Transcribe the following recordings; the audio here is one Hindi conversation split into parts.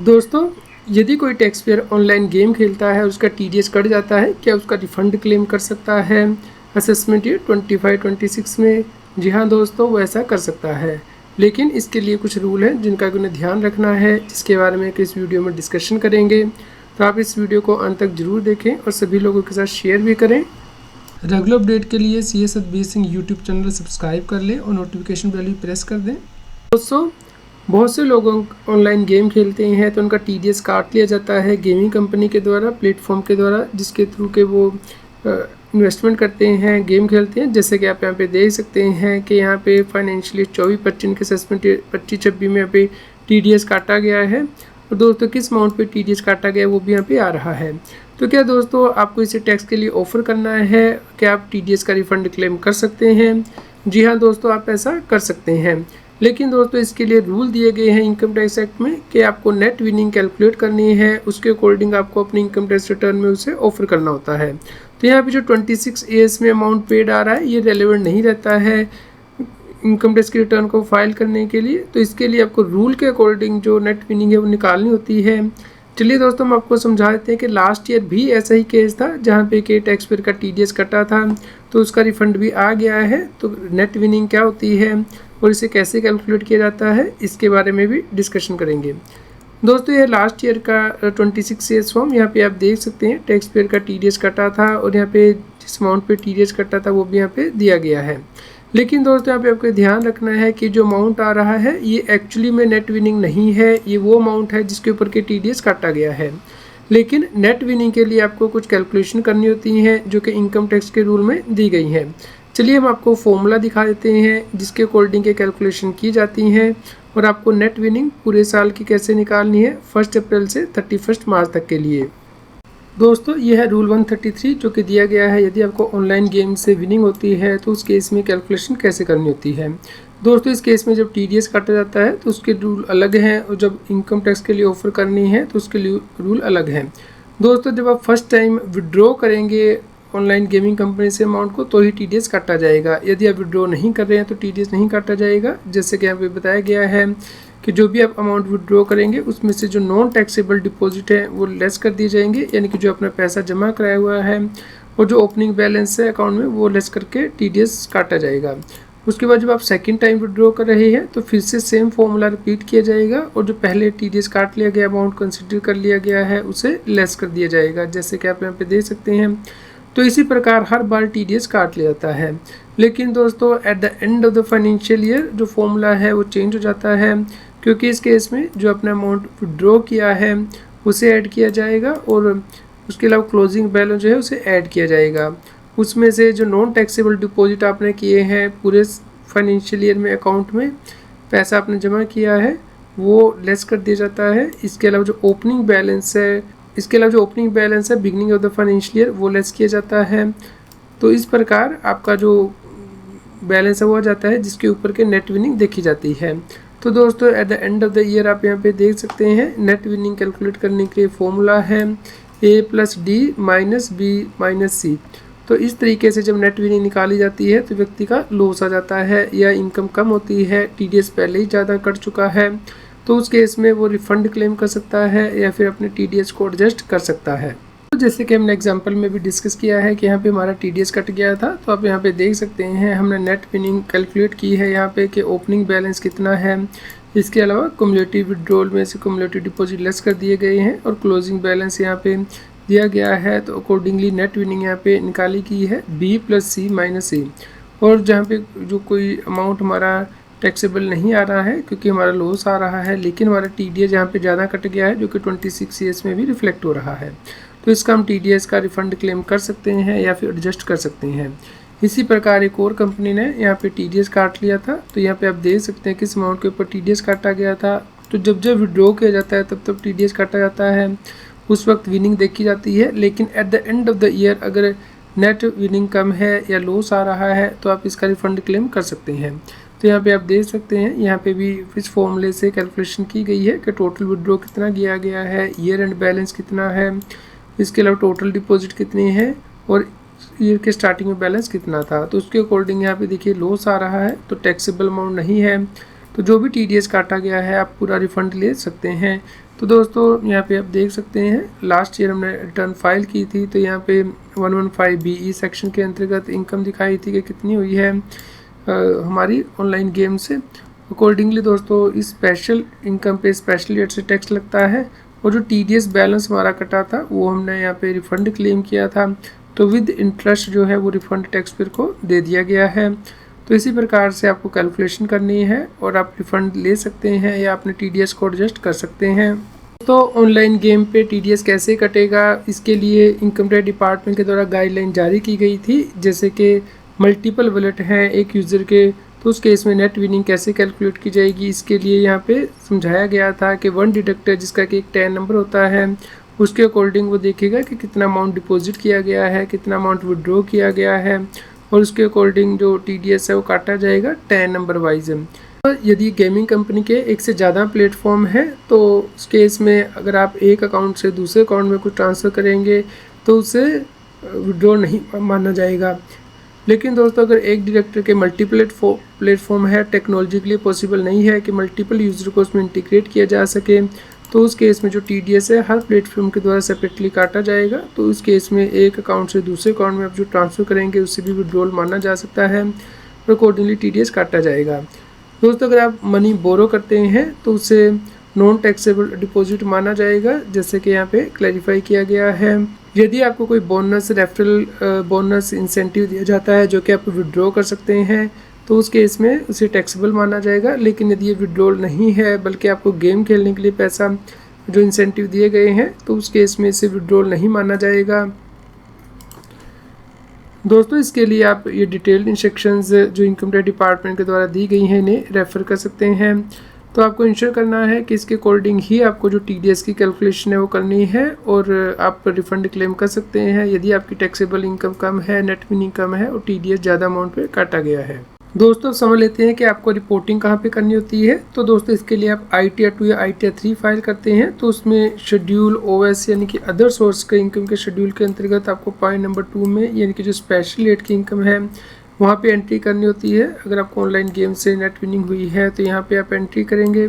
दोस्तों, यदि कोई टैक्स पेयर ऑनलाइन गेम खेलता है, उसका टीडीएस कट जाता है, क्या उसका रिफंड क्लेम कर सकता है असेसमेंट ईयर 25-26 में? जी हाँ दोस्तों, वो ऐसा कर सकता है, लेकिन इसके लिए कुछ रूल हैं जिनका उन्हें ध्यान रखना है, जिसके बारे में इस वीडियो में डिस्कशन करेंगे। तो आप इस वीडियो को अंत तक जरूर देखें और सभी लोगों के साथ शेयर भी करें। रेगुलर अपडेट के लिए C S B Singh YouTube channel subscribe कर लें और नोटिफिकेशन बेल भी प्रेस कर दें। दोस्तों, बहुत से लोग ऑनलाइन गेम खेलते हैं तो उनका टीडीएस काट लिया जाता है गेमिंग कंपनी के द्वारा, प्लेटफॉर्म के द्वारा, जिसके थ्रू के वो इन्वेस्टमेंट करते हैं, गेम खेलते हैं। जैसे कि आप यहाँ पे देख सकते हैं कि यहाँ पे फाइनेंशियली 24-25 के असेसमेंट 25-26 में यहाँ पे टीडीएस काटा गया है। और दोस्तों, किस अमाउंट पे टीडीएस काटा गया है वो भी यहाँ पे आ रहा है। तो क्या दोस्तों, आपको इसे टैक्स के लिए ऑफर करना है? क्या आप टीडीएस का रिफंड क्लेम कर सकते हैं? जी हाँ दोस्तों, आप ऐसा कर सकते हैं, लेकिन दोस्तों इसके लिए रूल दिए गए हैं इनकम टैक्स एक्ट में कि आपको नेट विनिंग कैलकुलेट करनी है, उसके अकॉर्डिंग आपको अपनी इनकम टैक्स रिटर्न में उसे ऑफर करना होता है। तो यहाँ पे जो 26 ईयर्स में अमाउंट पेड आ रहा है, ये रेलेवेंट नहीं रहता है इनकम टैक्स की रिटर्न को फाइल करने के लिए। तो इसके लिए आपको रूल के अकॉर्डिंग जो नेट विनिंग है वो निकालनी होती है। चलिए दोस्तों, हम आपको समझा देते हैं कि लास्ट ईयर भी ऐसा ही केस था जहाँ पे कि टैक्स पेयर का टीडीएस कटा था, तो उसका रिफंड भी आ गया है। तो नेट विनिंग क्या होती है और इसे कैसे कैलकुलेट किया जाता है, इसके बारे में भी डिस्कशन करेंगे। दोस्तों, ये लास्ट ईयर का 26 ईयर्स फॉर्म, यहाँ पे आप देख सकते हैं टैक्स पेयर का टीडीएस कटा था और यहाँ पे जिस अमाउंट पे टीडीएस कटा था वो भी यहाँ पे दिया गया है। लेकिन दोस्तों, यहाँ पे आपको ध्यान रखना है कि जो अमाउंट आ रहा है ये एक्चुअली में नेट विनिंग नहीं है, ये वो अमाउंट है जिसके ऊपर के टीडीएस काटा गया है। लेकिन नेट विनिंग के लिए आपको कुछ कैलकुलेशन करनी होती हैं जो कि इनकम टैक्स के रूल में दी गई हैं। चलिए हम आपको फॉर्मूला दिखा देते हैं जिसके अकॉर्डिंग के कैलकुलेशन की जाती हैं और आपको नेट विनिंग पूरे साल की कैसे निकालनी है 1 अप्रैल से 31 मार्च तक के लिए। दोस्तों, यह है रूल 133 जो कि दिया गया है, यदि आपको ऑनलाइन गेम से विनिंग होती है तो उस केस में कैलकुलेशन कैसे करनी होती है। दोस्तों, इस केस में जब टीडीएस काटा जाता है तो उसके रूल अलग हैं और जब इनकम टैक्स के लिए ऑफर करनी है तो उसके लिए रूल अलग हैं। दोस्तों, जब आप फर्स्ट टाइम विड्रॉ करेंगे ऑनलाइन गेमिंग कंपनी से अमाउंट को तो ही टीडीएस काटा जाएगा। यदि आप विड्रॉ नहीं कर रहे हैं तो टीडीएस नहीं काटा जाएगा। जैसे कि यहाँ पे बताया गया है कि जो भी आप अमाउंट विड्रॉ करेंगे उसमें से जो नॉन टैक्सेबल डिपॉजिट है वो लेस कर दिए जाएंगे, यानी कि जो अपना पैसा जमा कराया हुआ है और जो ओपनिंग बैलेंस है अकाउंट में वो लेस करके टीडीएस काटा जाएगा। उसके बाद जब आप सेकंड टाइम विड्रॉ कर रहे हैं तो फिर से सेम फॉर्मूला रिपीट किया जाएगा और जो पहले टीडीएस काट लिया गया अमाउंट कंसिडर कर लिया गया है उसे लेस कर दिया जाएगा, जैसे कि आप यहाँ पे देख सकते हैं। तो इसी प्रकार हर बार टीडीएस काट लिया जाता है। लेकिन दोस्तों, at the end of the financial year जो फॉर्मूला है वो चेंज हो जाता है, क्योंकि इस केस में जो अपना अमाउंट विड्रॉ किया है उसे ऐड किया जाएगा और उसके अलावा क्लोजिंग बैलेंस जो है उसे ऐड किया जाएगा। उसमें से जो नॉन टैक्सेबल डिपॉजिट आपने किए हैं पूरे फाइनेंशियल ईयर में अकाउंट में पैसा आपने जमा किया है वो लेस कर दिया जाता है। इसके अलावा जो ओपनिंग बैलेंस है beginning of the financial year वो लेस किया जाता है। तो इस प्रकार आपका जो बैलेंस है वो आ जाता है जिसके ऊपर के नेट विनिंग देखी जाती है। तो दोस्तों, at the end of the year आप यहाँ पे देख सकते हैं नेट विनिंग कैलकुलेट करने के लिए फॉर्मूला है A+D - B - C। तो इस तरीके से जब नेट विनिंग निकाली जाती है तो व्यक्ति का लॉस आ जाता है या इनकम कम होती है, टीडीएस पहले ही ज़्यादा कट चुका है, तो उस केस में वो रिफंड क्लेम कर सकता है या फिर अपने टीडीएस को एडजस्ट कर सकता है। तो जैसे कि हमने एग्जांपल में भी डिस्कस किया है कि यहाँ पे हमारा टीडीएस कट गया था, तो आप यहाँ पे देख सकते हैं हमने नेट विनिंग कैलकुलेट की है यहाँ पे कि ओपनिंग बैलेंस कितना है। इसके अलावा कुमुलेटिव विड्रॉल में से कुमुलेटिव डिपॉजिट लेस कर दिए गए हैं और क्लोजिंग बैलेंस यहाँ पे दिया गया है। तो अकॉर्डिंगली नेट विनिंग यहाँ पे निकाली की है B+C - C। और जहाँ पे जो कोई अमाउंट हमारा टैक्सेबल नहीं आ रहा है क्योंकि हमारा लॉस आ रहा है, लेकिन हमारा टीडीएस यहाँ पे ज़्यादा कट गया है जो कि 26 ईयर्स में भी रिफ्लेक्ट हो रहा है, तो इसका हम टीडीएस का रिफंड क्लेम कर सकते हैं या फिर एडजस्ट कर सकते हैं। इसी प्रकार एक और कंपनी ने यहाँ पे टीडीएस काट लिया था, तो यहाँ पे आप देख सकते हैं किस अमाउंट के ऊपर टीडीएस काटा गया था। तो जब जब विड्रॉ किया जाता है तब टीडीएस काटा जाता है, उस वक्त विनिंग देखी जाती है। लेकिन at the end of the year अगर नेट विनिंग कम है या लॉस आ रहा है तो आप इसका रिफंड क्लेम कर सकते हैं। तो यहाँ पे आप देख सकते हैं यहाँ पे भी इस फॉर्मूले से कैलकुलेशन की गई है कि टोटल विड्रॉ कितना किया गया है, ईयर एंड बैलेंस कितना है, इसके अलावा टोटल डिपॉजिट कितनी है और ईयर के स्टार्टिंग में बैलेंस कितना था। तो उसके अकॉर्डिंग यहाँ पे देखिए लॉस आ रहा है तो टैक्सेबल अमाउंट नहीं है, तो जो भी TDS काटा गया है आप पूरा रिफ़ंड ले सकते हैं। तो दोस्तों यहाँ पे आप देख सकते हैं लास्ट ईयर हमने रिटर्न फाइल की थी, तो यहाँ पे 115 BE सेक्शन के अंतर्गत इनकम दिखाई थी कि कितनी हुई है हमारी ऑनलाइन गेम से। अकॉर्डिंगली दोस्तों इस स्पेशल इनकम पे स्पेशल रेट से टैक्स लगता है, और जो TDS बैलेंस हमारा कटा था वो हमने यहाँ पे रिफ़ंड क्लेम किया था, तो विद इंटरेस्ट जो है वो रिफ़ंड टैक्स पेयर को दे दिया गया है। तो इसी प्रकार से आपको कैलकुलेशन करनी है और आप रिफ़ंड ले सकते हैं या अपने TDS को एडजस्ट कर सकते हैं। तो ऑनलाइन गेम पे TDS कैसे कटेगा, इसके लिए इनकम टैक्स डिपार्टमेंट के द्वारा गाइडलाइन जारी की गई थी। जैसे कि मल्टीपल वॉलेट हैं एक यूज़र के, तो उस केस में नेट विनिंग कैसे कैलकुलेट की जाएगी, इसके लिए यहाँ पे समझाया गया था कि वन डिडक्टर जिसका कि एक टैन नंबर होता है, उसके अकॉर्डिंग वो देखेगा कि कितना अमाउंट डिपॉजिट किया गया है, कितना अमाउंट विड्रॉ किया गया है, और उसके अकॉर्डिंग जो TDS है वो काटा जाएगा टैन नंबर वाइज। तो यदि गेमिंग कंपनी के एक से ज़्यादा प्लेटफॉर्म है तो उस केस में अगर आप एक अकाउंट से दूसरे अकाउंट में कुछ ट्रांसफ़र करेंगे तो उसे विड्रॉ नहीं माना जाएगा। लेकिन दोस्तों अगर एक डायरेक्टर के मल्टीपल प्लेटफॉर्म है, टेक्नोलॉजिकली पॉसिबल नहीं है कि मल्टीपल यूज़र को उसमें इंटीग्रेट किया जा सके, तो उस केस में जो TDS है हर प्लेटफॉर्म के द्वारा सेपरेटली काटा जाएगा। तो उस केस में एक अकाउंट से दूसरे अकाउंट में आप जो ट्रांसफ़र करेंगे उससे भी विड्रॉल माना जा सकता है और अकॉर्डिंगली TDS काटा जाएगा। दोस्तों अगर आप मनी बोरो करते हैं तो उसे नॉन टैक्सेबल डिपॉजिट माना जाएगा, जैसे कि यहाँ पे क्लैरिफाई किया गया है। यदि आपको कोई बोनस रेफरल बोनस इंसेंटिव दिया जाता है जो कि आप विड्रॉ कर सकते हैं, तो उस केस में उसे टैक्सेबल माना जाएगा। लेकिन यदि ये विड्रॉल नहीं है बल्कि आपको गेम खेलने के लिए पैसा जो इंसेंटिव दिए गए हैं, तो उस केस में इसे विड्रॉल नहीं माना जाएगा। दोस्तों इसके लिए आप ये डिटेल्ड इंस्ट्रक्शंस जो इनकम टैक्स डिपार्टमेंट के द्वारा दी गई हैं इन्हें रेफ़र कर सकते हैं। तो आपको इंश्योर करना है कि इसके अकॉर्डिंग ही आपको जो TDS की कैलकुलेशन है वो करनी है, और आप रिफ़ंड क्लेम कर सकते हैं यदि आपकी टैक्सेबल इनकम कम है, नेट विनिंग कम है और TDS ज़्यादा अमाउंट पे काटा गया है। दोस्तों समझ लेते हैं कि आपको रिपोर्टिंग कहाँ पे करनी होती है। तो दोस्तों इसके लिए आप ITR 2 या ITR 3 फाइल करते हैं, तो उसमें शेड्यूल OS यानी कि अदर सोर्स के इनकम के शेड्यूल के अंतर्गत आपको पॉइंट नंबर 2 में यानी कि जो स्पेशल रेट की इनकम है वहाँ पे एंट्री करनी होती है। अगर आपको ऑनलाइन गेम से नेट विनिंग हुई है तो यहाँ पे आप एंट्री करेंगे।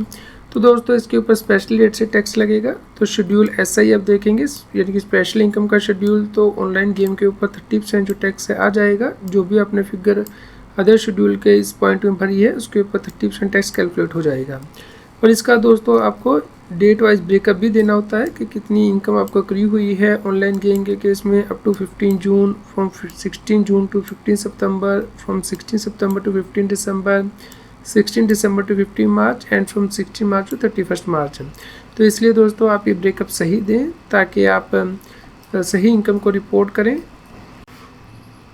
तो दोस्तों इसके ऊपर स्पेशल रेट से टैक्स लगेगा। तो शेड्यूल SI आप देखेंगे यानी कि स्पेशल इनकम का शेड्यूल, तो ऑनलाइन गेम के ऊपर 30% जो टैक्स है आ जाएगा। जो भी आपने फिगर अदर शेड्यूल के इस पॉइंट में भरी है उसके ऊपर 30% टैक्स कैलकुलेट हो जाएगा। और इसका दोस्तों आपको डेट वाइज ब्रेकअप भी देना होता है कि कितनी इनकम आपको अक्री हुई है ऑनलाइन गेम के केस में up to 15 June, from 16 June to 15 September, from 16 September to 15 December, 16 December to 15 March and from 16 March to 31 March. तो इसलिए दोस्तों आप ये ब्रेकअप सही दें ताकि आप सही इनकम को रिपोर्ट करें।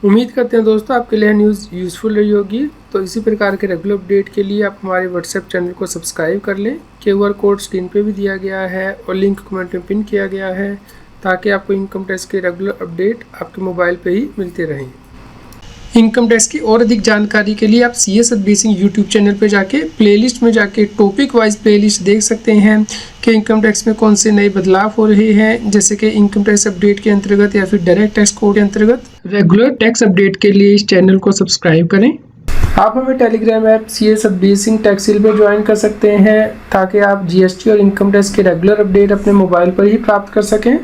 उम्मीद करते हैं दोस्तों आपके लिए न्यूज़ यूज़फुल रही होगी। तो इसी प्रकार के रेगुलर अपडेट के लिए आप हमारे व्हाट्सएप चैनल को सब्सक्राइब कर लें। QR कोड स्क्रीन पे भी दिया गया है और लिंक कमेंट में पिन किया गया है ताकि आपको इनकम टैक्स के रेगुलर अपडेट आपके मोबाइल पे ही मिलते रहें। इनकम टैक्स की और अधिक जानकारी के लिए आप CS Satbir Singh YouTube channel पे जाके प्लेलिस्ट में जाके टॉपिक वाइज प्लेलिस्ट देख सकते हैं कि इनकम टैक्स में कौन से नए बदलाव हो रहे हैं, जैसे कि इनकम टैक्स अपडेट के अंतर्गत या फिर डायरेक्ट टैक्स कोड के अंतर्गत। रेगुलर टैक्स अपडेट के लिए इस चैनल को सब्सक्राइब करें। आप हमें Telegram app CS Satbir Singh टैक्सिल पे ज्वाइन कर सकते हैं ताकि आप GST और इनकम टैक्स के रेगुलर अपडेट अपने मोबाइल पर ही प्राप्त कर सकें।